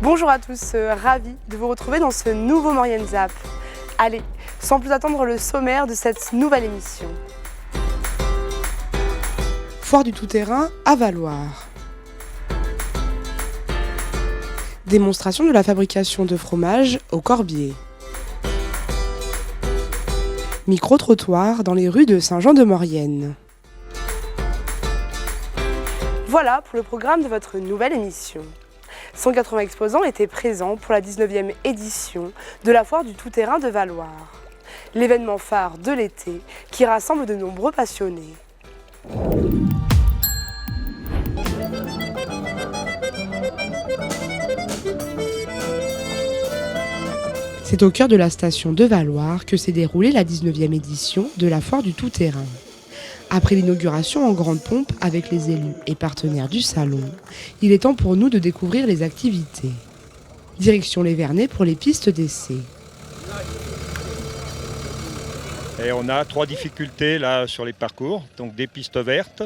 Bonjour à tous, ravi de vous retrouver dans ce nouveau Maurienne Zap. Allez, sans plus attendre le sommaire de cette nouvelle émission. Foire du tout-terrain à Valloire. Démonstration de la fabrication de fromage au Corbier. Micro-trottoir dans les rues de Saint-Jean-de-Maurienne. Voilà pour le programme de votre nouvelle émission. 180 exposants étaient présents pour la 19e édition de la Foire du tout-terrain de Valloire. L'événement phare de l'été qui rassemble de nombreux passionnés. C'est au cœur de la station de Valloire que s'est déroulée la 19e édition de la Foire du tout-terrain. Après l'inauguration en grande pompe avec les élus et partenaires du salon, il est temps pour nous de découvrir les activités. Direction les Vernets pour les pistes d'essai. Et on a 3 difficultés là sur les parcours, donc des pistes vertes,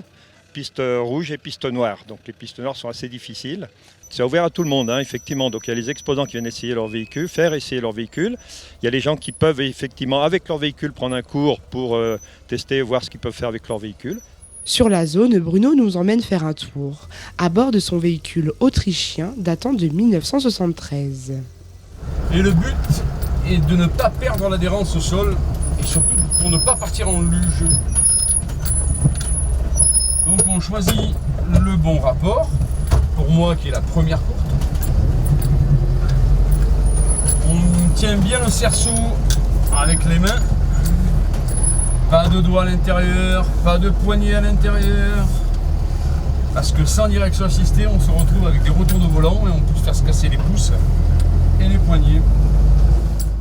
pistes rouges et pistes noires. Donc les pistes noires sont assez difficiles. C'est ouvert à tout le monde, effectivement. Donc il y a les exposants qui viennent essayer leur véhicule, faire essayer leur véhicule. Il y a les gens qui peuvent effectivement, avec leur véhicule, prendre un cours pour tester, voir ce qu'ils peuvent faire avec leur véhicule. Sur la zone, Bruno nous emmène faire un tour, à bord de son véhicule autrichien datant de 1973. Et le but est de ne pas perdre l'adhérence au sol, et surtout pour ne pas partir en luge. Donc on choisit le bon rapport, pour moi qui est la première courte. On tient bien le cerceau avec les mains. Pas de doigts à l'intérieur, pas de poignet à l'intérieur. Parce que sans direction assistée, on se retrouve avec des retours de volant et on peut se faire se casser les pouces et les poignets.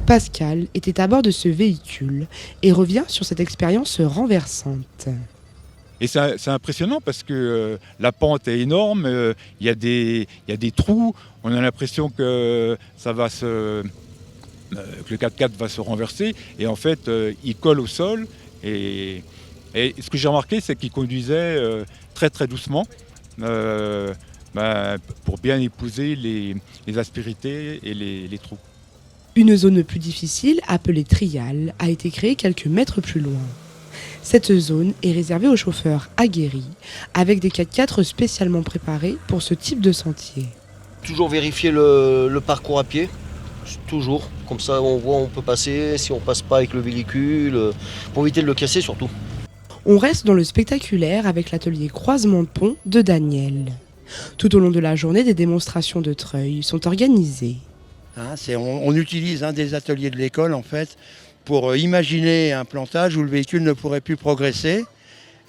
Pascal était à bord de ce véhicule et revient sur cette expérience renversante. Et c'est impressionnant parce que la pente est énorme, il y a des trous, on a l'impression que que le 4x4 va se renverser et en fait il colle au sol et ce que j'ai remarqué c'est qu'il conduisait très très doucement pour bien épouser les aspérités et les trous. Une zone plus difficile, appelée trial, a été créée quelques mètres plus loin. Cette zone est réservée aux chauffeurs aguerris, avec des 4x4 spécialement préparés pour ce type de sentier. Toujours vérifier le parcours à pied, toujours. Comme ça on voit où on peut passer, si on passe pas avec le véhicule, pour éviter de le casser surtout. On reste dans le spectaculaire avec l'atelier croisement de pont de Daniel. Tout au long de la journée, des démonstrations de treuil sont organisées. On utilise des ateliers de l'école en fait pour imaginer un plantage où le véhicule ne pourrait plus progresser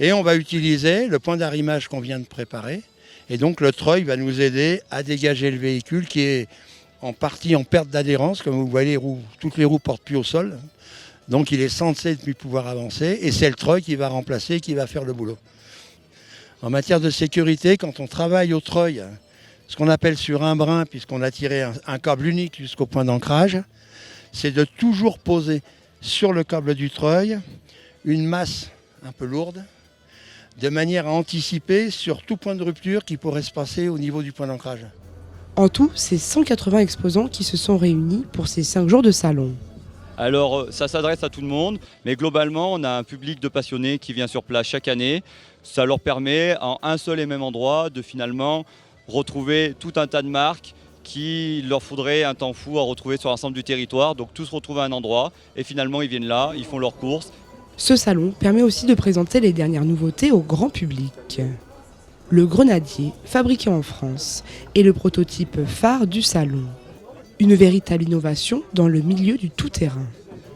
et on va utiliser le point d'arrimage qu'on vient de préparer et donc le treuil va nous aider à dégager le véhicule qui est en partie en perte d'adhérence, comme vous voyez toutes les roues portent plus au sol, donc il est censé depuis pouvoir avancer et c'est le treuil qui va remplacer, qui va faire le boulot. En matière de sécurité, quand on travaille au treuil, ce qu'on appelle sur un brin, puisqu'on a tiré un câble unique jusqu'au point d'ancrage, c'est de toujours poser sur le câble du treuil une masse un peu lourde, de manière à anticiper sur tout point de rupture qui pourrait se passer au niveau du point d'ancrage. En tout, c'est 180 exposants qui se sont réunis pour ces 5 jours de salon. Alors ça s'adresse à tout le monde, mais globalement on a un public de passionnés qui vient sur place chaque année. Ça leur permet en un seul et même endroit de finalement retrouver tout un tas de marques qu'il leur faudrait un temps fou à retrouver sur l'ensemble du territoire. Donc tous se retrouvent à un endroit et finalement ils viennent là, ils font leurs courses. Ce salon permet aussi de présenter les dernières nouveautés au grand public. Le grenadier, fabriqué en France, est le prototype phare du salon. Une véritable innovation dans le milieu du tout-terrain.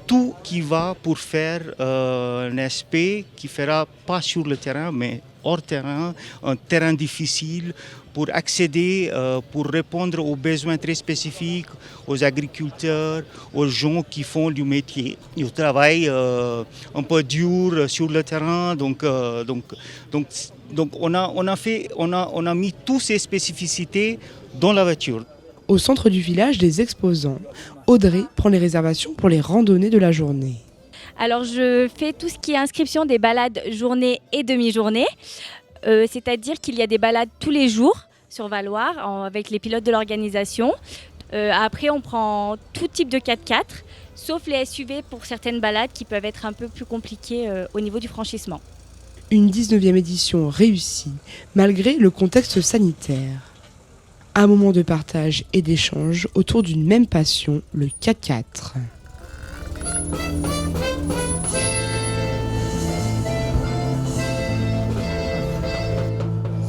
tout qui va pour faire un aspect qui ne fera pas sur le terrain, mais hors terrain, un terrain difficile, pour accéder, pour répondre aux besoins très spécifiques, aux agriculteurs, aux gens qui font du métier, du travail un peu dur sur le terrain. Donc on a mis toutes ces spécificités dans la voiture. Au centre du village, des exposants. Audrey prend les réservations pour les randonnées de la journée. Alors je fais tout ce qui est inscription des balades journée et demi-journée. C'est-à-dire qu'il y a des balades tous les jours sur Valloire avec les pilotes de l'organisation. Après on prend tout type de 4x4, sauf les SUV pour certaines balades qui peuvent être un peu plus compliquées au niveau du franchissement. Une 19e édition réussie, malgré le contexte sanitaire. Un moment de partage et d'échange autour d'une même passion, le 4x4.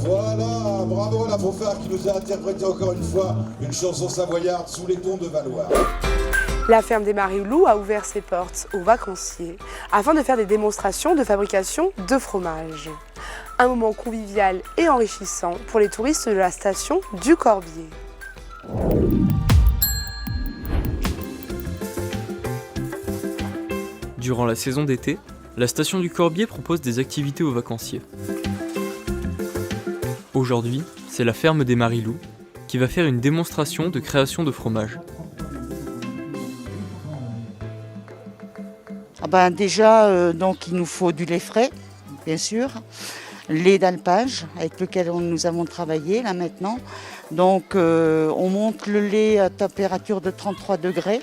Voilà, bravo à la fanfare qui nous a interprété encore une fois une chanson savoyarde sous les ponts de Valloire. La ferme des Marilou a ouvert ses portes aux vacanciers afin de faire des démonstrations de fabrication de fromage. Un moment convivial et enrichissant pour les touristes de la station du Corbier. Durant la saison d'été, la station du Corbier propose des activités aux vacanciers. Aujourd'hui, c'est la ferme des Marilou qui va faire une démonstration de création de fromage. Déjà, donc, il nous faut du lait frais, bien sûr, lait d'alpage avec lequel nous avons travaillé là maintenant. Donc on monte le lait à température de 33 degrés.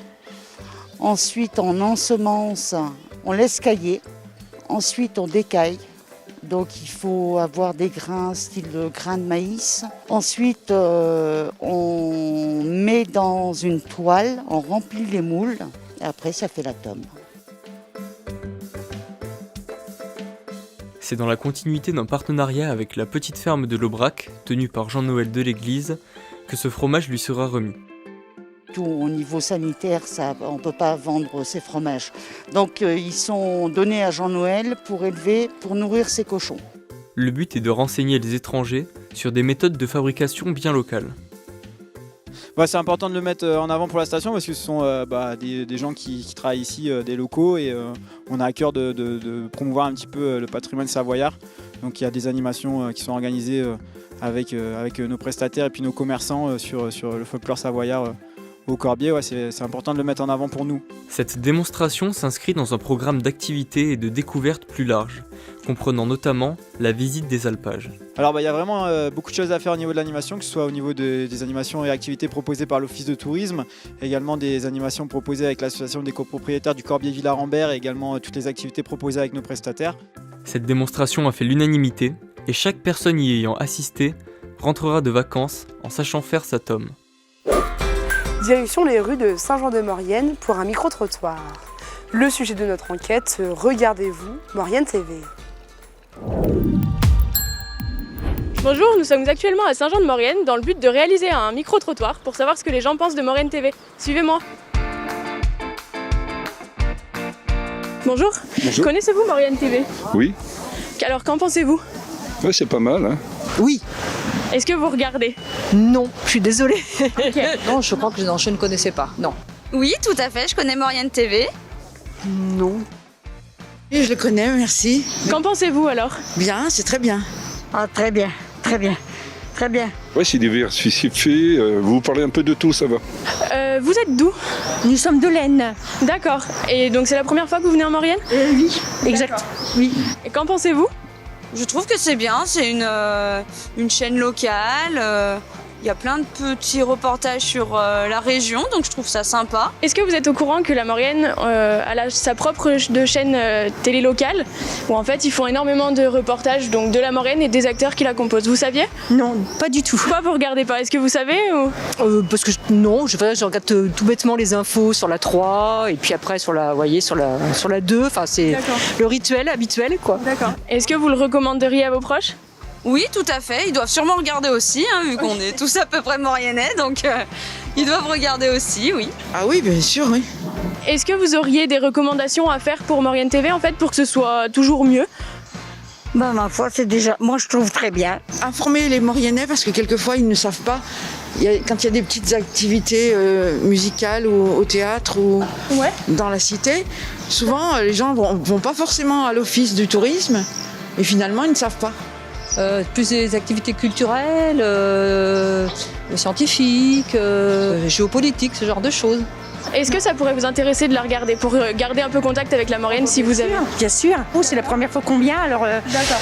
Ensuite on ensemence, on laisse cailler. Ensuite on décaille. Donc il faut avoir des grains style grains de maïs. Ensuite on met dans une toile, on remplit les moules et après ça fait la tome. C'est dans la continuité d'un partenariat avec la petite ferme de l'Aubrac, tenue par Jean-Noël de l'Église, que ce fromage lui sera remis. Tout au niveau sanitaire, on ne peut pas vendre ces fromages. Donc ils sont donnés à Jean-Noël pour élever, pour nourrir ses cochons. Le but est de renseigner les étrangers sur des méthodes de fabrication bien locales. C'est important de le mettre en avant pour la station parce que ce sont des gens qui travaillent ici, des locaux, et on a à cœur de promouvoir un petit peu le patrimoine savoyard. Donc il y a des animations qui sont organisées avec nos prestataires et puis nos commerçants sur le folklore savoyard au Corbier. C'est important de le mettre en avant pour nous. Cette démonstration s'inscrit dans un programme d'activités et de découvertes plus large, comprenant notamment la visite des alpages. Alors il y a vraiment beaucoup de choses à faire au niveau de l'animation, que ce soit au niveau des animations et activités proposées par l'Office de tourisme, également des animations proposées avec l'association des copropriétaires du Corbier Villa-Rambert et également toutes les activités proposées avec nos prestataires. Cette démonstration a fait l'unanimité et chaque personne y ayant assisté rentrera de vacances en sachant faire sa tome. Direction les rues de Saint-Jean-de-Maurienne pour un micro-trottoir. Le sujet de notre enquête, regardez-vous, Maurienne TV. Bonjour, nous sommes actuellement à Saint-Jean-de-Maurienne dans le but de réaliser un micro-trottoir pour savoir ce que les gens pensent de Maurienne TV. Suivez-moi. Bonjour. Bonjour. Connaissez-vous Maurienne TV? Oui. Alors qu'en pensez-vous? Ouais, c'est pas mal. Hein. Oui. Est-ce que vous regardez? Non, je suis désolée. Okay. Non, je crois que je ne connaissais pas. Non. Oui, tout à fait, je connais Maurienne TV. Non. Oui, je le connais, merci. Qu'en pensez-vous alors? Bien, c'est très bien. Ah, très bien, très bien, très bien. Ouais, c'est diversifié. Vous parlez un peu de tout, ça va. Vous êtes d'où? Nous sommes de l'Aisne. D'accord. Et donc c'est la première fois que vous venez en Maurienne? Oui, exact. Oui. Et qu'en pensez-vous? Je trouve que c'est bien, c'est une chaîne locale. Il y a plein de petits reportages sur la région, donc je trouve ça sympa. Est-ce que vous êtes au courant que la Maurienne a sa propre chaîne télé locale, où en fait ils font énormément de reportages donc de la Maurienne et des acteurs qui la composent? Vous saviez? Non, pas du tout. Pourquoi vous regardez pas? Est-ce que vous savez ou... Parce que je regarde tout bêtement les infos sur la 3 et puis après sur la 2. Enfin, c'est le rituel habituel, quoi. D'accord. Est-ce que vous le recommanderiez à vos proches? Oui, tout à fait. Ils doivent sûrement regarder aussi, vu qu'on est tous à peu près mauriennais, donc ils doivent regarder aussi, oui. Ah oui, bien sûr, oui. Est-ce que vous auriez des recommandations à faire pour Maurienne TV en fait pour que ce soit toujours mieux? Bah, ma foi, c'est déjà, moi je trouve très bien. Informer les Mauriennais parce que quelquefois ils ne savent pas. Quand il y a des petites activités musicales ou au théâtre ou dans la cité, souvent les gens vont pas forcément à l'office du tourisme et finalement ils ne savent pas. Plus des activités culturelles, scientifiques, géopolitiques, ce genre de choses. Est-ce que ça pourrait vous intéresser de la regarder pour garder un peu contact avec la Maurienne si vous avez? Bien sûr, c'est la première fois qu'on vient, alors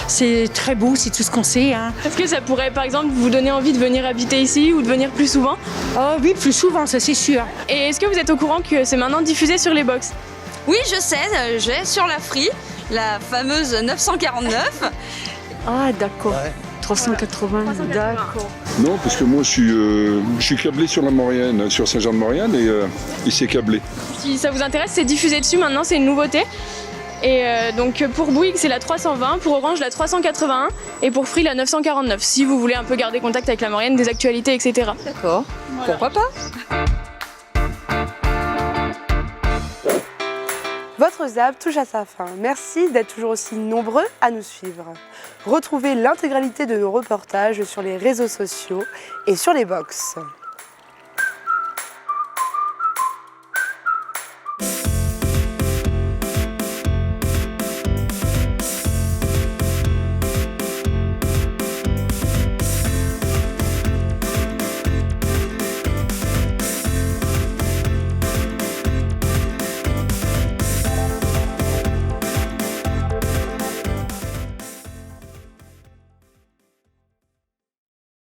c'est très beau, c'est tout ce qu'on sait. Hein. Est-ce que ça pourrait par exemple vous donner envie de venir habiter ici ou de venir plus souvent? Oh oui, plus souvent, ça c'est sûr. Et est-ce que vous êtes au courant que c'est maintenant diffusé sur les box? Oui, je sais, j'ai sur la Free, la fameuse 949. Ah d'accord. 380, d'accord. Non, parce que moi je suis câblé sur la Maurienne, sur Saint-Jean-de-Maurienne et c'est câblé. Si ça vous intéresse, c'est diffusé dessus maintenant, c'est une nouveauté. Et donc pour Bouygues c'est la 320, pour Orange la 381 et pour Free la 949 si vous voulez un peu garder contact avec la Maurienne, des actualités, etc. D'accord, voilà. Pourquoi pas? Votre ZAP touche à sa fin. Merci d'être toujours aussi nombreux à nous suivre. Retrouvez l'intégralité de nos reportages sur les réseaux sociaux et sur les box.